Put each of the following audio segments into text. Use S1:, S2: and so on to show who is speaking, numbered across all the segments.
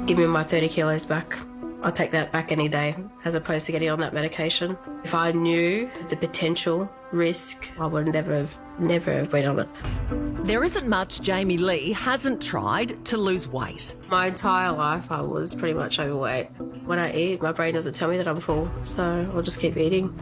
S1: Give me my 30 kilos back. I'll take that back any day, as opposed to getting on that medication. If I knew the potential risk, I would never have been on it.
S2: There isn't much Jamie Lee hasn't tried to lose weight.
S1: My entire life, I was pretty much overweight. When I eat, my brain doesn't tell me that I'm full, so I'll just keep eating.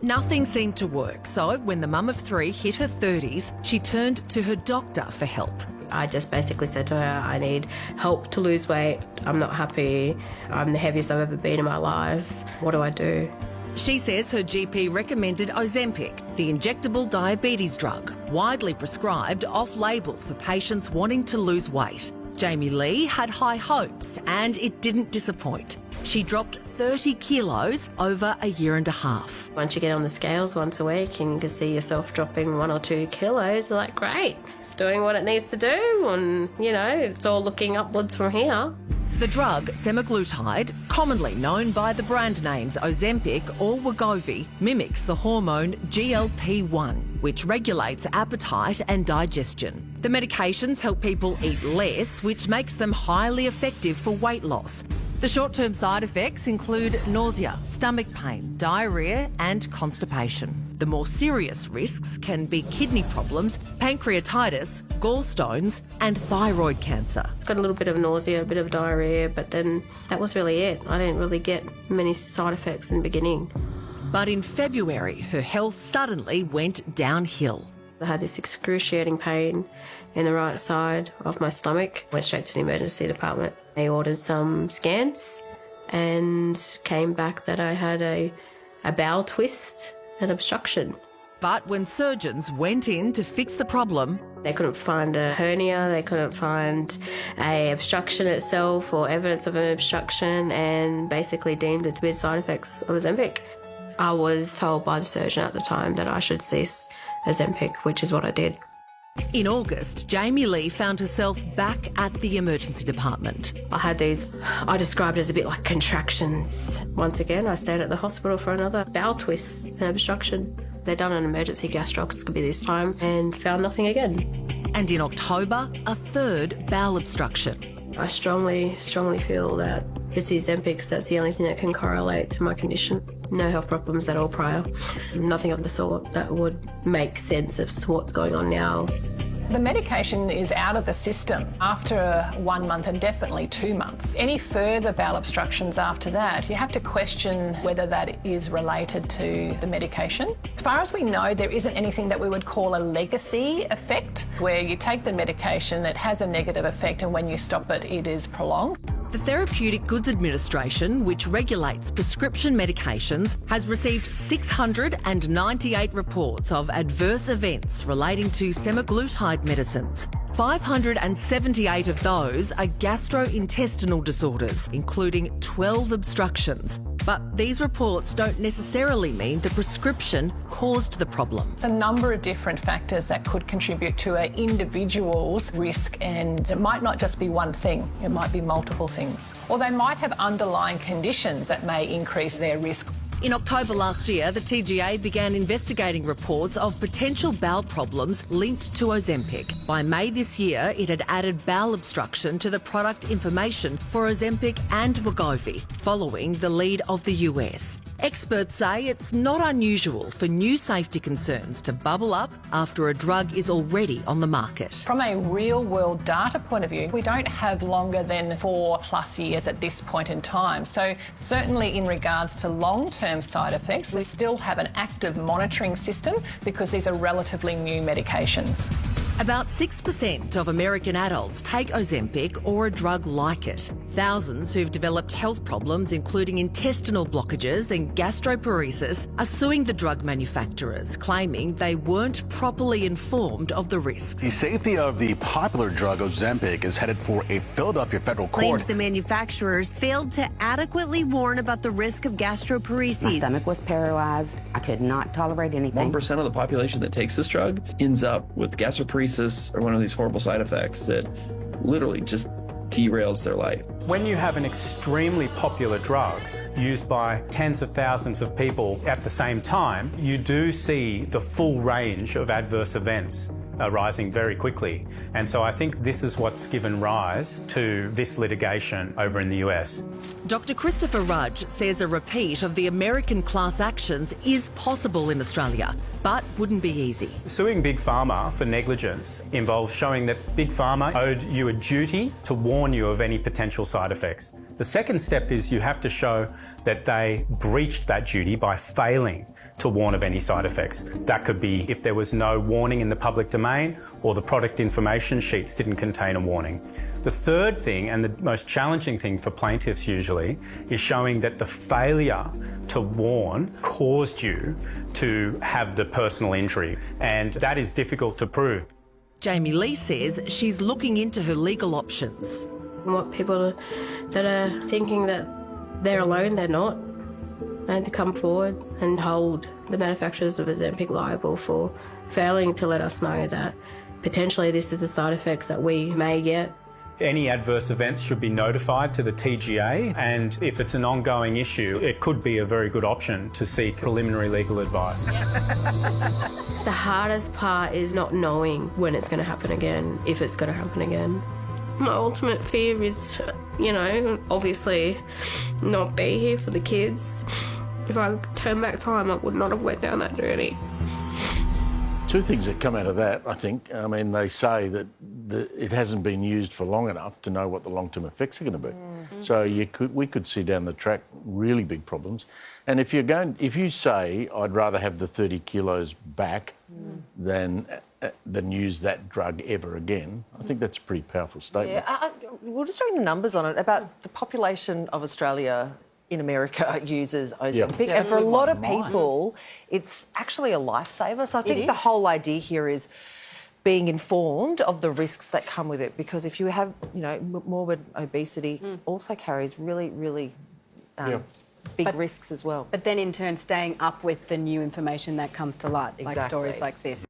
S2: Nothing seemed to work, so when the mum of 3 hit her 30s, she turned to her doctor for help.
S1: I just basically said to her, I need help to lose weight. I'm not happy. I'm the heaviest I've ever been in my life. What do I do?
S2: She says her GP recommended Ozempic, the injectable diabetes drug, widely prescribed off-label for patients wanting to lose weight. Jamie Lee had high hopes and it didn't disappoint. She dropped 30 kilos over a year and a half.
S1: Once you get on the scales once a week and you can see yourself dropping 1 or 2 kilos, you're like, great, it's doing what it needs to do, and, you know, it's all looking upwards from here.
S2: The drug, semaglutide, commonly known by the brand names Ozempic or Wegovy, mimics the hormone GLP-1, which regulates appetite and digestion. The medications help people eat less, which makes them highly effective for weight loss. The short-term side effects include nausea, stomach pain, diarrhoea and constipation. The more serious risks can be kidney problems, pancreatitis, gallstones and thyroid cancer.
S1: Got a little bit of nausea, a bit of diarrhoea, but then that was really it. I didn't really get many side effects in the beginning.
S2: But in February, her health suddenly went downhill.
S1: I had this excruciating pain in the right side of my stomach. Went straight to the emergency department. They ordered some scans and came back that I had a bowel twist and obstruction.
S2: But when surgeons went in to fix the problem,
S1: they couldn't find a hernia, they couldn't find a obstruction itself or evidence of an obstruction, and basically deemed it to be side effects of Ozempic. I was told by the surgeon at the time that I should cease Ozempic, which is what I did.
S2: In August, Jamie Lee found herself back at the emergency department.
S1: I had these, I described as a bit like contractions. Once again, I stayed at the hospital for another bowel twist and obstruction. They'd done an emergency gastroscopy this time and found nothing again.
S2: And in October, a third bowel obstruction.
S1: I strongly feel that it's the Ozempic because that's the only thing that can correlate to my condition. No health problems at all prior. Nothing of the sort that would make sense of what's going on now.
S3: The medication is out of the system after 1 month and definitely 2 months. Any further bowel obstructions after that, you have to question whether that is related to the medication. As far as we know, there isn't anything that we would call a legacy effect, where you take the medication, it has a negative effect, and when you stop it, it is prolonged.
S2: The Therapeutic Goods Administration, which regulates prescription medications, has received 698 reports of adverse events relating to semaglutide medicines. 578 of those are gastrointestinal disorders, including 12 obstructions. But these reports don't necessarily mean the prescription caused the problem.
S3: It's a number of different factors that could contribute to an individual's risk, and it might not just be one thing, it might be multiple things. Or they might have underlying conditions that may increase their risk.
S2: In October last year, the TGA began investigating reports of potential bowel problems linked to Ozempic. By May this year, it had added bowel obstruction to the product information for Ozempic and Wegovy, following the lead of the US. Experts say it's not unusual for new safety concerns to bubble up after a drug is already on the market.
S3: From a real-world data point of view, we don't have longer than 4+ years at this point in time. So certainly in regards to long-term side effects, we still have an active monitoring system because these are relatively new medications.
S2: About 6% of American adults take Ozempic or a drug like it. Thousands who've developed health problems, including intestinal blockages and gastroparesis, are suing the drug manufacturers, claiming they weren't properly informed of the risks.
S4: The safety of the popular drug Ozempic is headed for a Philadelphia federal court.
S5: Claims the manufacturers failed to adequately warn about the risk of gastroparesis.
S6: My stomach was paralyzed. I could not tolerate anything.
S7: 1% of the population that takes this drug ends up with gastroparesis or one of these horrible side effects that literally just derails their life.
S8: When you have an extremely popular drug used by tens of thousands of people at the same time, you do see the full range of adverse events are rising very quickly. And so I think this is what's given rise to this litigation over in the US.
S2: Dr. Christopher Rudge says a repeat of the American class actions is possible in Australia, but wouldn't be easy.
S8: Suing Big Pharma for negligence involves showing that Big Pharma owed you a duty to warn you of any potential side effects. The second step is you have to show that they breached that duty by failing to warn of any side effects. That could be if there was no warning in the public domain or the product information sheets didn't contain a warning. The third thing, and the most challenging thing for plaintiffs usually, is showing that the failure to warn caused you to have the personal injury, and that is difficult to prove.
S2: Jamie Lee says she's looking into her legal options.
S1: I want people that are thinking that they're alone, they're not, and to come forward and hold the manufacturers of Ozempic liable for failing to let us know that potentially this is the side effects that we may get.
S8: Any adverse events should be notified to the TGA, and if it's an ongoing issue, it could be a very good option to seek preliminary legal advice.
S1: The hardest part is not knowing when it's going to happen again, if it's going to happen again. My ultimate fear is, obviously not be here for the kids. If I turn back time, I would not have went down that journey.
S9: Two things that come out of that, I think. I mean, they say that it hasn't been used for long enough to know what the long-term effects are going to be. Mm-hmm. So we could see down the track really big problems. And if you say I'd rather have the 30 kilos back than use that drug ever again, I think that's a pretty powerful statement.
S10: Yeah, we're just doing the numbers on it about the population of Australia in America uses Ozempic, and for a lot of people, it's actually a lifesaver. So I think the whole idea here is being informed of the risks that come with it, because if you have, morbid obesity, also carries really, really big risks as well.
S11: But then in turn, staying up with the new information that comes to light, like stories like this.